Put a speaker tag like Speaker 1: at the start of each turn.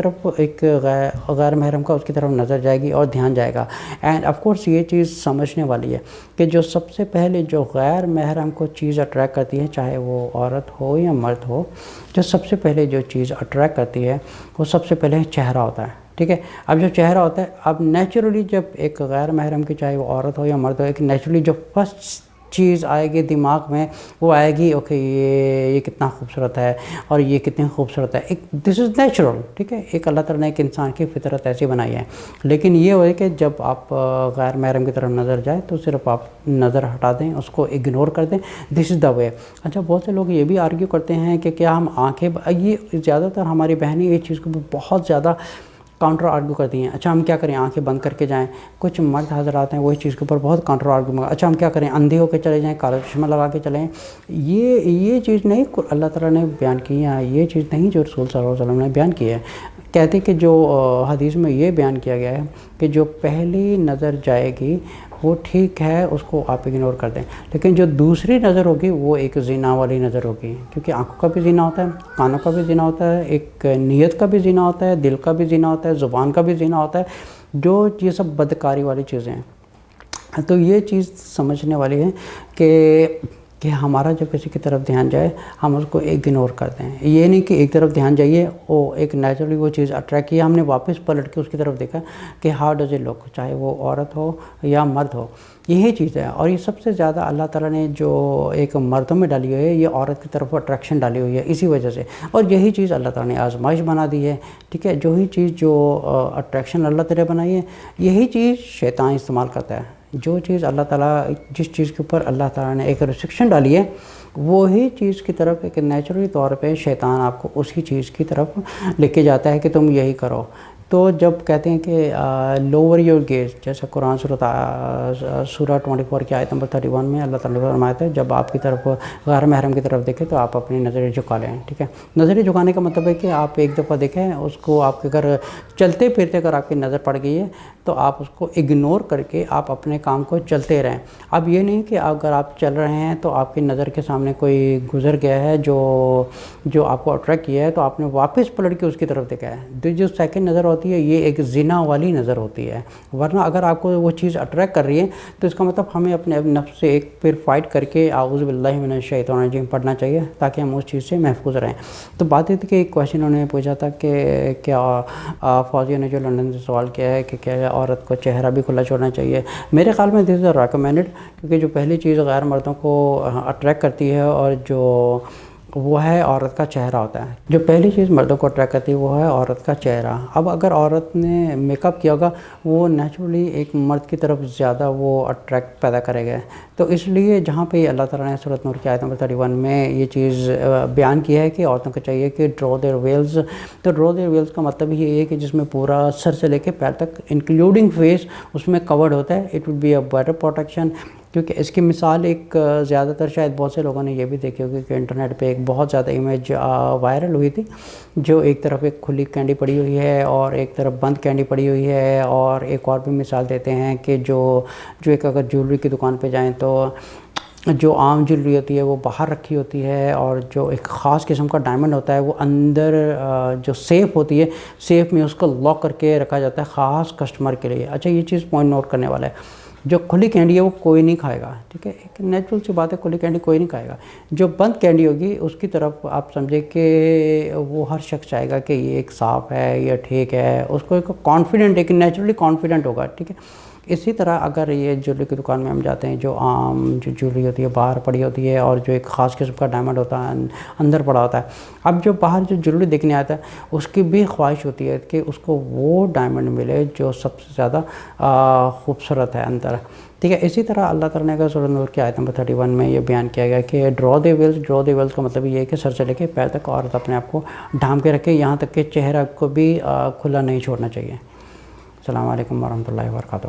Speaker 1: طرف ایک غیر محرم کا اس کی طرف نظر جائے گی اور دھیان جائے گا. اینڈ آف کورس یہ چیز سمجھنے والی ہے کہ جو سب سے پہلے جو غیر محرم کو چیز اٹریکٹ کرتی ہے، چاہے وہ عورت ہو یا مرد ہو، جو سب سے پہلے جو چیز اٹریکٹ کرتی ہے وہ سب سے پہلے چہرہ ہوتا ہے. ٹھیک ہے، اب جو چہرہ ہوتا ہے، اب نیچرلی جب ایک غیر محرم کی چاہے وہ عورت ہو یا مرد ہو، ایک نیچرلی جو فرسٹ چیز آئے گی دماغ میں وہ آئے گی اوکے یہ کتنا خوبصورت ہے اور یہ کتنی خوبصورت ہے. ایک دس از نیچرل. ٹھیک ہے، ایک اللہ تعالیٰ نے ایک انسان کی فطرت ایسی بنائی ہے. لیکن یہ ہوئے کہ جب آپ غیر محرم کی طرف نظر جائے تو صرف آپ نظر ہٹا دیں، اس کو اگنور کر دیں. دس از دا وے. اچھا، بہت سے لوگ یہ بھی آرگیو کرتے ہیں کہ کیا ہم آنکھیں، یہ زیادہ تر ہماری بہنیں یہ چیز کو بہت زیادہ کاؤنٹر آرگیو کرتی ہیں. اچھا ہم کیا کریں، آنکھیں بند کر کے جائیں؟ کچھ مرد حضرات ہیں وہ اس چیز کے اوپر بہت کاؤنٹر آرگیو. اچھا ہم کیا کریں، اندھے ہو کے چلے جائیں، کالا چشمہ لگا کے چلیں؟ یہ چیز نہیں اللہ تعالیٰ نے بیان کی ہے، یہ چیز نہیں جو رسول صلی اللہ علیہ وسلم نے بیان کی ہے. کہتے کہ جو حدیث میں یہ بیان کیا گیا ہے کہ جو پہلی نظر جائے گی وہ ٹھیک ہے، اس کو آپ اگنور کر دیں، لیکن جو دوسری نظر ہوگی وہ ایک زنا والی نظر ہوگی. کیونکہ آنکھوں کا بھی زنا ہوتا ہے، کانوں کا بھی زنا ہوتا ہے، ایک نیت کا بھی زنا ہوتا ہے، دل کا بھی زنا ہوتا ہے، زبان کا بھی زنا ہوتا ہے، جو یہ سب بدکاری والی چیزیں ہیں. تو یہ چیز سمجھنے والی ہے کہ ہمارا جب کسی کی طرف دھیان جائے ہم اس کو اگنور کر دیں. یہ نہیں کہ ایک طرف دھیان جائیے وہ ایک نیچرلی وہ چیز اٹریکٹ کیا، ہم نے واپس پلٹ کے اس کی طرف دیکھا کہ ہاؤ ڈز اٹ لک، چاہے وہ عورت ہو یا مرد ہو. یہی چیز ہے. اور یہ سب سے زیادہ اللہ تعالیٰ نے جو ایک مردوں میں ڈالی ہوئی ہے، یہ عورت کی طرف اٹریکشن ڈالی ہوئی ہے اسی وجہ سے. اور یہی چیز اللہ تعالیٰ نے آزمائش بنا دی ہے. ٹھیک ہے، جو ہی چیز جو اٹریکشن اللہ تعالیٰ بنائی ہے یہی چیز شیطان استعمال کرتا ہے. جو چیز اللہ تعالیٰ، جس چیز کے اوپر اللہ تعالیٰ نے ایک ریسٹرکشن ڈالی ہے وہی چیز کی طرف ایک نیچرلی طور پہ شیطان آپ کو اسی چیز کی طرف لے کے جاتا ہے کہ تم یہی کرو. تو جب کہتے ہیں کہ لوور یور گیز، جیسے قرآن سورہ 24 کی آیت نمبر 31 میں اللہ تعالیٰ نے فرمایا ہے جب آپ کی طرف غیر محرم کی طرف دیکھیں تو آپ اپنی نظریں جھکا لیں. ٹھیک ہے، نظریں جھکانے کا مطلب ہے کہ آپ ایک دفعہ دیکھیں اس کو، آپ کے اگر چلتے پھرتے اگر آپ کی نظر پڑ گئی ہے تو آپ اس کو اگنور کر کے آپ اپنے کام کو چلتے رہیں. اب یہ نہیں کہ اگر آپ چل رہے ہیں تو آپ کی نظر کے سامنے کوئی گزر گیا ہے جو آپ کو اٹریکٹ کیا ہے تو آپ نے واپس پلٹ کے اس کی طرف دیکھا ہے. جو سیکنڈ نظر ہوتی ہے یہ ایک زنا والی نظر ہوتی ہے. ورنہ اگر آپ کو وہ چیز اٹریکٹ کر رہی ہے تو اس کا مطلب ہمیں اپنے نفس سے ایک پھر فائٹ کر کے اعوذ باللہ من الشیطان الرجیم پڑھنا چاہیے تاکہ ہم اس چیز سے محفوظ رہیں. تو بات یہ تھی کہ ایک کویشچن انہوں نے پوچھا تھا کہ کیا فوزیہ نے جو لندن سے سوال کیا ہے کہ کیا عورت کو چہرہ بھی کھلا چھوڑنا چاہیے. میرے خیال میں دس از ریکمینڈڈ، کیونکہ جو پہلی چیز غیر مردوں کو اٹریکٹ کرتی ہے اور جو وہ ہے عورت کا چہرہ ہوتا ہے. جو پہلی چیز مردوں کو اٹریکٹ کرتی ہے وہ ہے عورت کا چہرہ. اب اگر عورت نے میک اپ کیا ہوگا وہ نیچرلی ایک مرد کی طرف زیادہ وہ اٹریکٹ پیدا کرے گا. تو اس لیے جہاں پہ اللہ تعالیٰ نے سورۃ نور کی آیت نمبر 31 میں یہ چیز بیان کی ہے کہ عورتوں کو چاہیے کہ ڈرا دیئر ویلز. تو ڈرا دیئر ویلز کا مطلب یہ ہے کہ جس میں پورا سر سے لے کے پیر تک انکلوڈنگ فیس اس میں کورڈ ہوتا ہے. It will be a better protection. کیونکہ اس کی مثال ایک زیادہ تر شاید بہت سے لوگوں نے یہ بھی دیکھی ہوگی کہ انٹرنیٹ پہ ایک بہت زیادہ امیج وائرل ہوئی تھی، جو ایک طرف ایک کھلی کینڈی پڑی ہوئی ہے اور ایک طرف بند کینڈی پڑی ہوئی ہے. اور ایک اور بھی مثال دیتے ہیں کہ جو ایک اگر جیولری کی دکان پہ جائیں تو جو عام جیولری ہوتی ہے وہ باہر رکھی ہوتی ہے اور جو ایک خاص قسم کا ڈائمنڈ ہوتا ہے وہ اندر جو سیف ہوتی ہے، سیف میں اس کو لاک کر کے رکھا جاتا ہے خاص کسٹمر کے لیے. اچھا یہ چیز پوائنٹ نوٹ کرنے والا ہے. جو کھلی کینڈی ہے وہ کوئی نہیں کھائے گا. ٹھیک ہے، ایک نیچرل سی بات ہے، کھلی کینڈی کوئی نہیں کھائے گا. جو بند کینڈی ہوگی اس کی طرف آپ سمجھے کہ وہ ہر شخص چاہے گا کہ یہ ایک صاف ہے، یہ ٹھیک ہے. اس کو ایک کانفیڈنٹ، ایک نیچرلی کانفیڈنٹ ہوگا. ٹھیک ہے، اسی طرح اگر یہ جیولری کی دکان میں ہم جاتے ہیں، جو عام جو جیولری ہوتی ہے باہر پڑی ہوتی ہے اور جو ایک خاص قسم کا ڈائمنڈ ہوتا ہے اندر پڑا ہوتا ہے. اب جو باہر جو جیولری دیکھنے آتا ہے اس کی بھی خواہش ہوتی ہے کہ اس کو وہ ڈائمنڈ ملے جو سب سے زیادہ خوبصورت ہے اندر. ٹھیک ہے، اسی طرح اللہ تعالیٰ نے سورۃ نور کی آیت نمبر 31 میں یہ بیان کیا گیا کہ ڈرا دی ویلز. ڈرا دی ویلز کا مطلب یہ ہے کہ سر سے لے کے پیر تک عورت اپنے آپ کو ڈھانپ کے رکھے، یہاں تک کہ چہرہ کو بھی کھلا نہیں چھوڑنا چاہیے. السلام علیکم ورحمۃ اللہ وبرکاتہ.